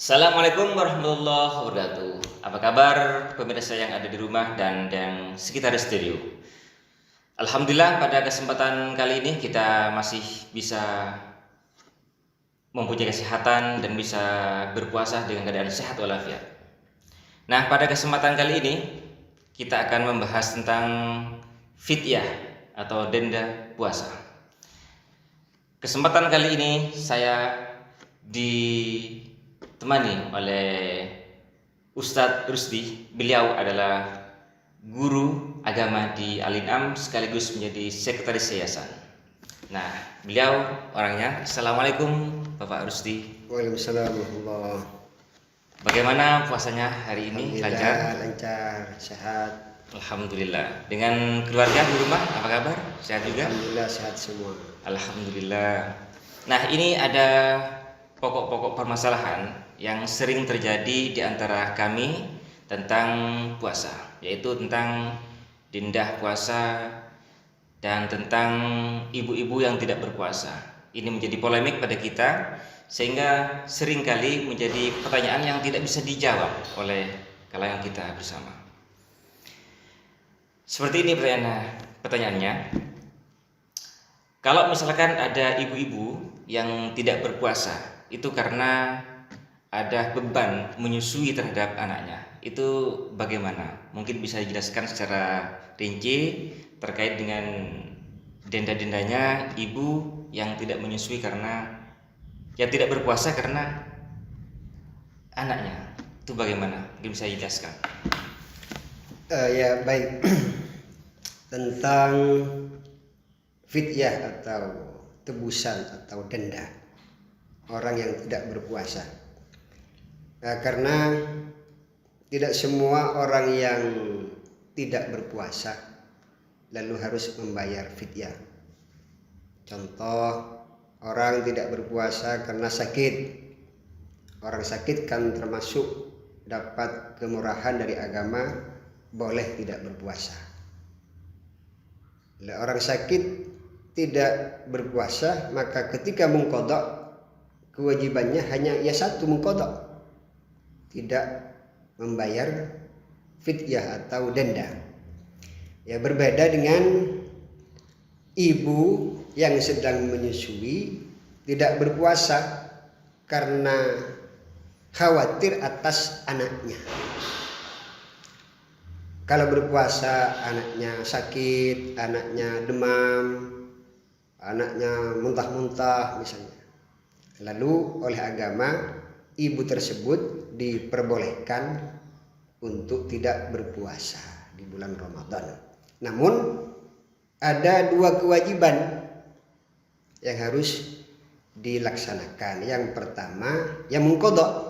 Assalamualaikum warahmatullahi wabarakatuh. Apa kabar pemirsa yang ada di rumah dan yang sekitar studio? Alhamdulillah pada kesempatan kali ini kita masih bisa mempunyai kesehatan dan bisa berpuasa dengan keadaan sehat walafiat. Nah, pada kesempatan kali ini kita akan membahas tentang fidyah atau denda puasa. Kesempatan kali ini saya ditemani oleh Ustadz Rusdi. Beliau adalah guru agama di Al-In'am sekaligus menjadi sekretaris yayasan. Nah, beliau orangnya. Assalamualaikum Bapak Rusdi. Waalaikumsalam warahmatullahi. Bagaimana puasanya hari ini? Lancar? Lancar, sehat. Alhamdulillah. Dengan keluarga di rumah apa kabar? Sehat juga? Alhamdulillah sehat semua. Alhamdulillah. Nah, ini ada pokok-pokok permasalahan yang sering terjadi di antara kami tentang puasa, yaitu tentang denda puasa dan tentang ibu-ibu yang tidak berpuasa. Ini menjadi polemik pada kita sehingga seringkali menjadi pertanyaan yang tidak bisa dijawab oleh kalangan kita bersama. Seperti ini pertanyaannya. Kalau misalkan ada ibu-ibu yang tidak berpuasa, itu karena ada beban menyusui terhadap anaknya. Itu bagaimana? Mungkin bisa dijelaskan secara rinci terkait dengan denda-dendanya ibu yang tidak menyusui karena yang tidak berpuasa karena anaknya. Itu bagaimana? Mungkin bisa dijelaskan. Ya baik. Tentang fidyah atau tebusan atau denda orang yang tidak berpuasa. Karena tidak semua orang yang tidak berpuasa lalu harus membayar fidyah. Contoh, orang tidak berpuasa karena sakit. Orang sakit kan termasuk dapat kemurahan dari agama, boleh tidak berpuasa. Orang sakit tidak berpuasa, maka ketika mengqadha kewajibannya hanya satu, mengqadha, tidak membayar fidyah atau denda. Ya, berbeda dengan ibu yang sedang menyusui tidak berpuasa karena khawatir atas anaknya. Kalau berpuasa anaknya sakit, anaknya demam, anaknya muntah-muntah misalnya, lalu oleh agama ibu tersebut diperbolehkan untuk tidak berpuasa di bulan Ramadan. Namun ada dua kewajiban yang harus dilaksanakan. Yang pertama, yang mengqadha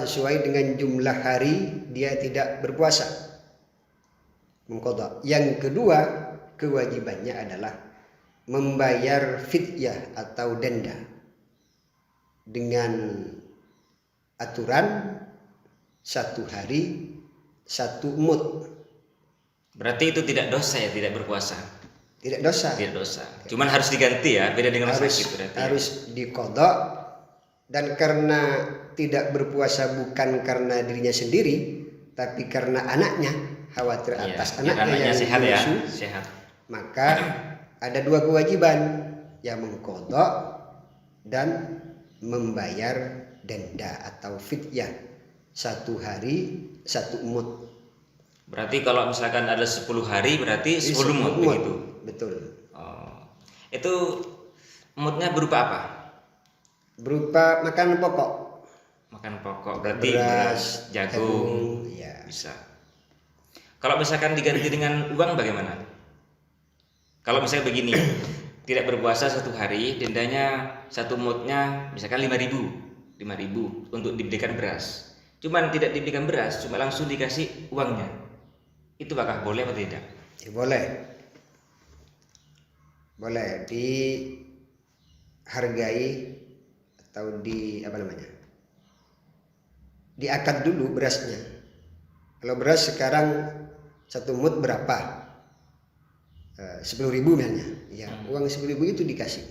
sesuai dengan jumlah hari dia tidak berpuasa, mengqadha. Yang kedua, kewajibannya adalah membayar fidyah atau denda dengan aturan 1 hari 1 mud. Berarti itu tidak dosa ya, tidak berpuasa? Tidak dosa. Tidak dosa. Cuman harus diganti ya, beda dengan sakit berarti. Harus diqadha, dan karena tidak berpuasa bukan karena dirinya sendiri, tapi karena anaknya, khawatir atas anaknya yang sehat ya, menyusu, sehat. Maka ada dua kewajiban, yang mengqadha dan membayar denda atau fidyah 1 hari 1 mud. Berarti kalau misalkan ada 10 hari berarti 10 mud begitu. Betul. Oh. Itu mudnya berupa apa? Berupa makanan pokok. Makan pokok berarti beras, jagung, ya. Bisa. Kalau misalkan diganti dengan uang bagaimana? Kalau misalnya begini, tidak berpuasa 1 hari, dendanya 1 mudnya misalkan 5.000 untuk dibelikan beras. Cuman tidak dibelikan beras, cuma langsung dikasih uangnya. Itu apakah boleh atau tidak? Ya, boleh. Boleh dihargai atau diakad dulu berasnya. Kalau beras sekarang 1 mud berapa? 10.000 misalnya. Ya, uang 10.000 itu dikasih.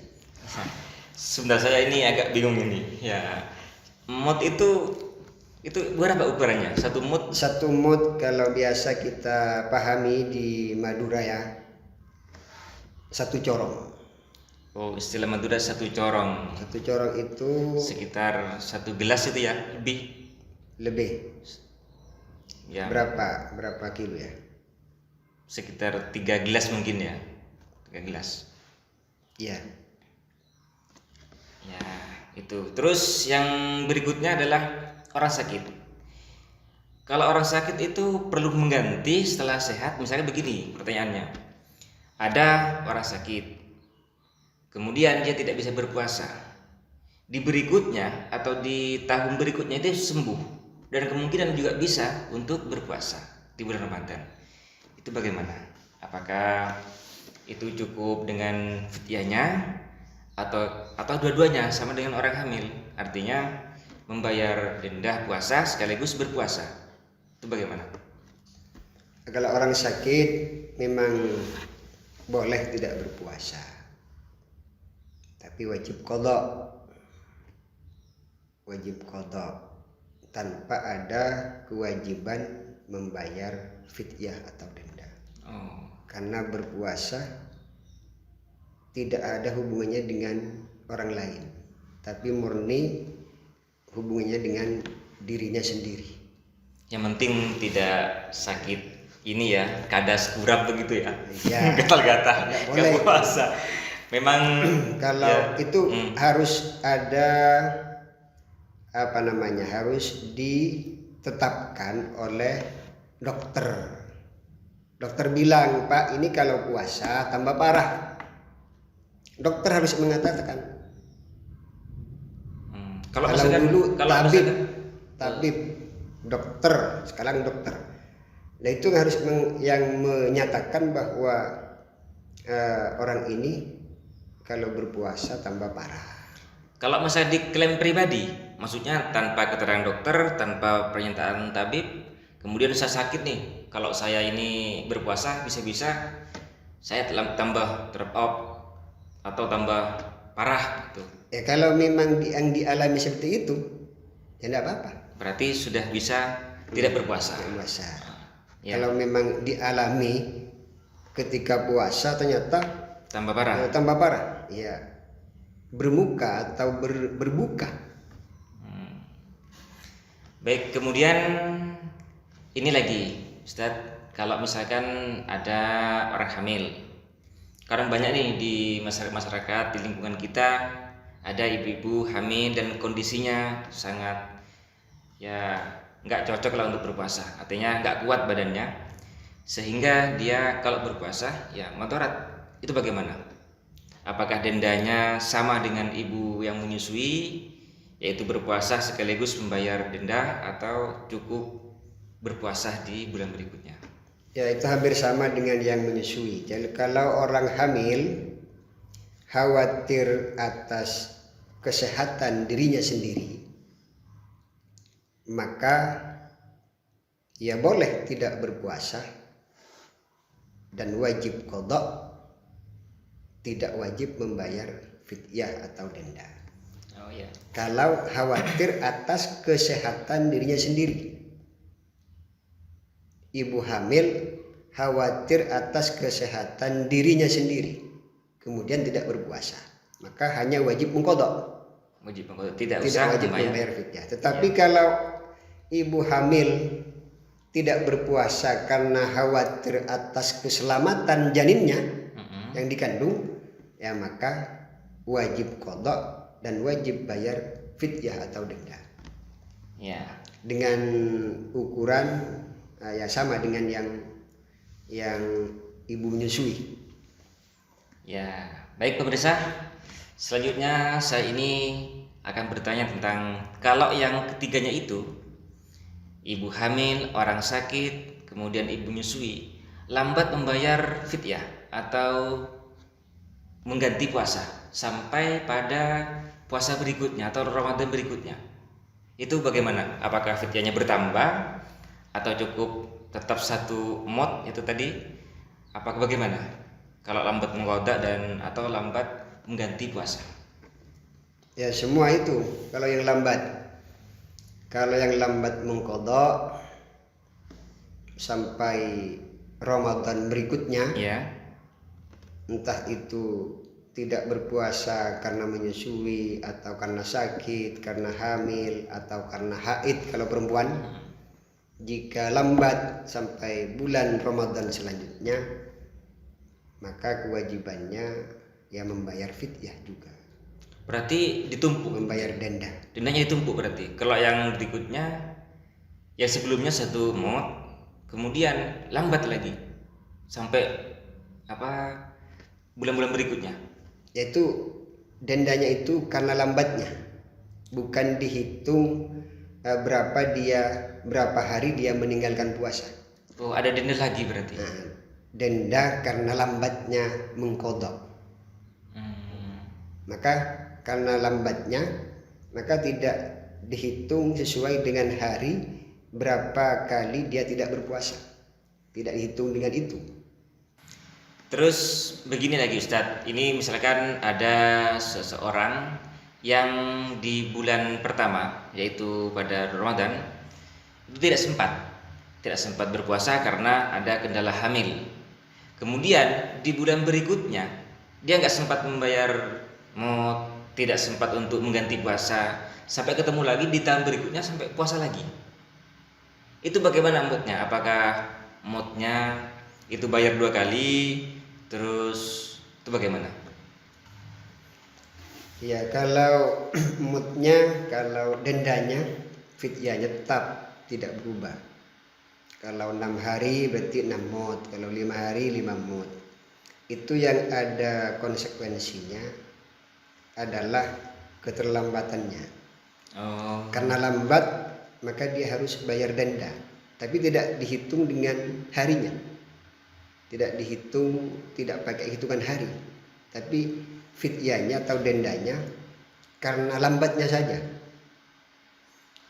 Sebentar, saya ini agak bingung ini. Ya, Mut itu berapa ukurannya? Satu mut? Satu mut kalau biasa kita pahami di Madura ya, satu corong. Oh, istilah Madura satu corong. Satu corong itu Sekitar 1 gelas itu ya, lebih. lebih Ya, berapa kilo ya? sekitar 3 gelas mungkin ya. 3 gelas. Iya. Ya, itu. Terus yang berikutnya adalah orang sakit. Kalau orang sakit itu perlu mengganti setelah sehat. Misalnya begini pertanyaannya. Ada orang sakit, kemudian dia tidak bisa berpuasa. Di berikutnya atau di tahun berikutnya dia sembuh dan kemungkinan juga bisa untuk berpuasa di bulan Ramadan. Itu bagaimana? Apakah itu cukup dengan fidyahnya atau dua-duanya sama dengan orang hamil? Artinya membayar denda puasa sekaligus berpuasa. Itu bagaimana? Kalau orang sakit memang boleh tidak berpuasa, tapi wajib qadha. Wajib qadha tanpa ada kewajiban membayar fidyah atau denda. Oh, Karena berpuasa tidak ada hubungannya dengan orang lain, tapi murni hubungannya dengan dirinya sendiri. yang penting tidak sakit ini ya, kadas kurap begitu ya. Ya, Gatal-gatal, nggak nggak boleh. puasa. Memang Kalau ya, itu harus ada harus ditetapkan oleh dokter. Dokter bilang, Pak, ini kalau puasa tambah parah. Dokter harus mengatakan. kalau Kalau misalkan dulu misalkan tabib, dokter, sekarang dokter. Nah itu harus yang menyatakan bahwa orang ini kalau berpuasa tambah parah. kalau misalnya diklaim pribadi, maksudnya tanpa keterangan dokter, tanpa pernyataan tabib, kemudian saya sakit nih, kalau saya ini berpuasa bisa-bisa saya tambah drop out atau tambah parah gitu. Ya kalau memang yang dialami seperti itu, ya tidak apa-apa. Berarti sudah bisa tidak berpuasa. Puasa. Ya. Kalau memang dialami ketika puasa ternyata Tambah parah. tambah parah, ya bermuka atau berbuka. Baik, kemudian ini lagi, Ustadz, kalau misalkan ada orang hamil, karena banyak nih di masyarakat di lingkungan kita ada ibu-ibu hamil dan kondisinya sangat ya nggak cocok lah untuk berpuasa, artinya nggak kuat badannya, sehingga dia kalau berpuasa ya mudarat. Itu bagaimana? Apakah dendanya sama dengan ibu yang menyusui, yaitu berpuasa sekaligus membayar denda, atau cukup berpuasa di bulan berikutnya? Ya itu hampir sama dengan yang menyusui. Jadi kalau orang hamil khawatir atas kesehatan dirinya sendiri, maka ya boleh tidak berpuasa dan wajib qadha, tidak wajib membayar fidyah atau denda. Oh ya. Kalau khawatir atas kesehatan dirinya sendiri. Ibu hamil khawatir atas kesehatan dirinya sendiri, kemudian tidak berpuasa, maka hanya wajib mengqadha. Wajib mengqadha, tidak Tidak usah wajib membayar. membayar fidyah. Tetapi kalau ibu hamil tidak berpuasa karena khawatir atas keselamatan janinnya yang dikandung, ya maka wajib qadha dan wajib bayar fidyah atau denda. Ya. Dengan ukuran ya sama dengan yang ibu menyusui. Ya, baik pemirsa. Selanjutnya saya ini akan bertanya tentang kalau yang ketiganya itu ibu hamil, orang sakit, kemudian ibu menyusui, lambat membayar fidyah atau mengganti puasa sampai pada puasa berikutnya atau Ramadan berikutnya. Itu bagaimana? Apakah fidyahnya bertambah atau cukup tetap satu mod itu tadi? Apakah bagaimana? Kalau lambat mengqadha dan atau lambat mengganti puasa? Ya semua itu kalau yang lambat. Kalau yang lambat mengqadha sampai Ramadan berikutnya, Ya. entah itu tidak berpuasa karena menyusui atau karena sakit, karena hamil atau karena haid kalau perempuan. Jika lambat sampai bulan Ramadan selanjutnya, maka kewajibannya ya membayar fidyah juga, Berarti ditumpuk. membayar denda. Dendanya ditumpuk berarti. Kalau yang berikutnya, yang sebelumnya satu maut, kemudian lambat lagi sampai apa bulan-bulan berikutnya. Yaitu dendanya itu karena lambatnya, bukan dihitung berapa hari dia meninggalkan puasa. Oh, ada denda lagi berarti. Nah, denda karena lambatnya mengqadha. Maka karena lambatnya, maka tidak dihitung sesuai dengan hari berapa kali dia tidak berpuasa. Tidak dihitung dengan itu. Terus begini lagi Ustadz, ini misalkan ada seseorang yang di bulan pertama, yaitu pada Ramadan, itu tidak sempat berpuasa karena ada kendala hamil. Kemudian di bulan berikutnya dia nggak sempat membayar mod, tidak sempat untuk mengganti puasa, sampai ketemu lagi di tahun berikutnya sampai puasa lagi. Itu bagaimana modnya? Apakah modnya itu bayar 2 kali? Terus itu bagaimana? Ya, kalau kalau dendanya, fidyahnya tetap tidak berubah. Kalau 6 hari berarti 6 mod, kalau 5 hari 5 mod. Itu yang ada konsekuensinya adalah keterlambatannya. Oh, Karena lambat maka dia harus bayar denda, tapi tidak dihitung dengan harinya. Tidak dihitung, tidak pakai hitungan hari, tapi fidyahnya atau dendanya karena lambatnya saja.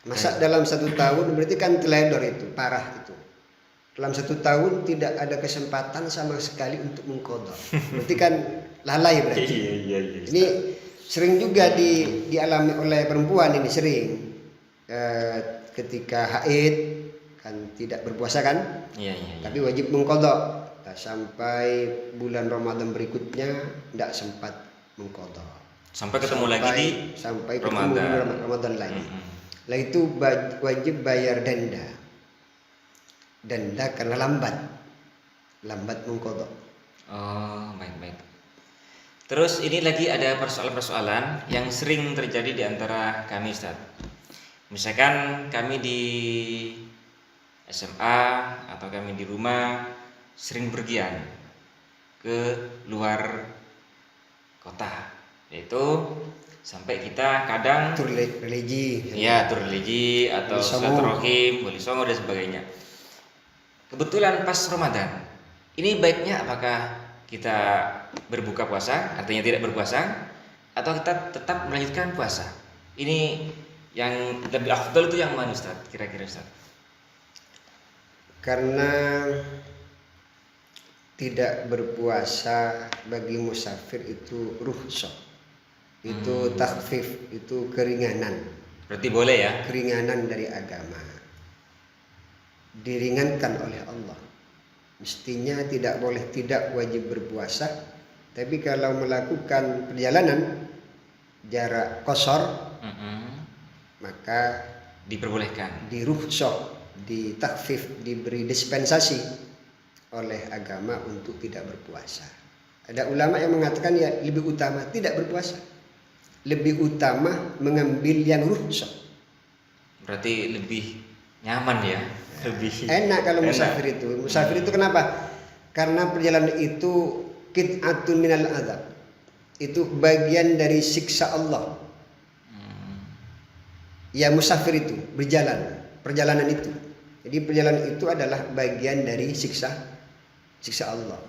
Masa dalam 1 tahun berarti kan teledor itu, parah itu. Dalam 1 tahun tidak ada kesempatan sama sekali untuk mengqadha. Berarti kan lalai berarti. iya. Ini sering juga dialami oleh perempuan, ini sering ketika haid kan tidak berpuasa kan, Iya. tapi wajib mengqadha. Sampai bulan Ramadan berikutnya tidak sempat mengqadha. Sampai ketemu lagi di sampai Ramadan. ketemu di Ramadan lagi. Lah itu wajib bayar denda. Denda karena lambat mengqadha. Oh, baik. Terus ini lagi ada persoalan-persoalan yang sering terjadi di antara kami, Ustaz. Misalkan kami di SMA atau kami di rumah sering berpergian ke luar kota, yaitu sampai kita kadang Tur religi. ya tur religi atau Wali Songo. silaturahim, wali songo dan sebagainya. Kebetulan pas Ramadan, ini baiknya apakah kita berbuka puasa, artinya tidak berpuasa, atau kita tetap melanjutkan puasa? Ini yang lebih afdal itu yang mana Ustaz? Kira-kira Ustaz? Karena tidak berpuasa bagi musafir itu rukhsah, itu takhfif, itu keringanan. Berarti boleh ya? Keringanan dari agama, diringankan oleh Allah. Mestinya tidak boleh, tidak wajib berpuasa. Tapi kalau melakukan perjalanan jarak qasar, maka Diperbolehkan. dirukhsah, ditakhfif, diberi dispensasi oleh agama untuk tidak berpuasa. Ada ulama yang mengatakan ya lebih utama tidak berpuasa, lebih utama mengambil yang rukhsah. Berarti lebih nyaman ya, lebih Enak kalau enak. musafir itu. Musafir itu kenapa? Karena perjalanan itu qit'atun minal azab. Itu bagian dari siksa Allah. Ya musafir itu berjalan, perjalanan itu. Jadi perjalanan itu adalah bagian dari siksa Allah.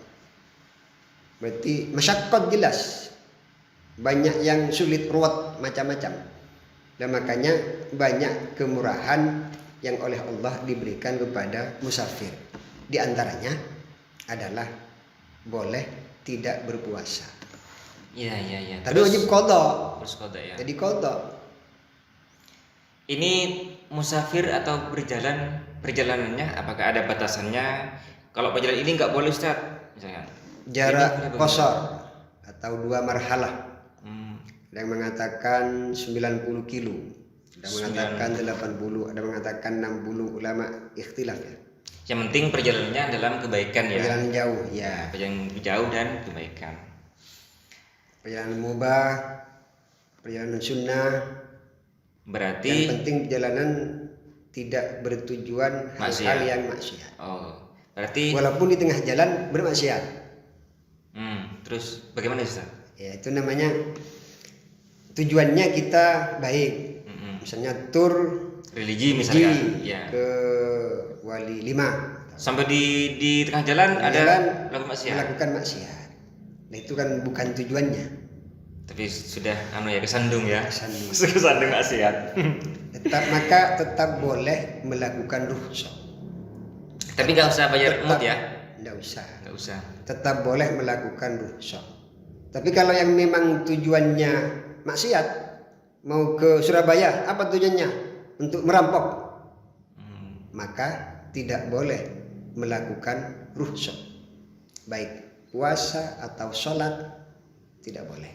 Berarti masyaqqat jelas. Banyak yang sulit, ruwet, macam-macam. Dan makanya banyak kemurahan yang oleh Allah diberikan kepada musafir. Di antaranya adalah boleh tidak berpuasa. Iya. Tapi wajib qadha. Terus qadha ya. Jadi qadha. Ini musafir atau perjalanannya apakah ada batasannya? Kalau perjalanan ini nggak boleh Ustaz, misalkan. Jarak Ini boleh qasar atau 2 marhalah. Hmm, Ada yang mengatakan 90 kilo, ada yang mengatakan 80, ada yang mengatakan 60, ulama ikhtilaf ya. Yang penting perjalanannya dalam kebaikan ya. Perjalanan jauh ya. Perjalanan jauh dan kebaikan. Perjalanan mubah, perjalanan sunnah. Berarti Yang penting perjalanan tidak bertujuan Maksiat. hal-hal yang maksiat. oh, berarti Walaupun di tengah jalan bermaksiat. terus bagaimana Ustaz? Ya itu namanya tujuannya kita baik. Mm-mm. Misalnya tur Religi haji misalkan, ya. ke Wali 5. Sampai di tengah jalan ada Jalan melakukan maksiat. melakukan maksiat. Nah itu kan bukan tujuannya. Tapi sudah kesandung ya. Kesandung. Kesandung maksiat. Tetap boleh melakukan rukhsah. Tapi nggak usah bayar emut ya. Tidak usah. Nggak usah. Tetap boleh melakukan rukhsah. Tapi kalau yang memang tujuannya maksiat, mau ke Surabaya, apa tujuannya? Untuk merampok. Maka tidak boleh melakukan rukhsah. Baik puasa atau sholat tidak boleh.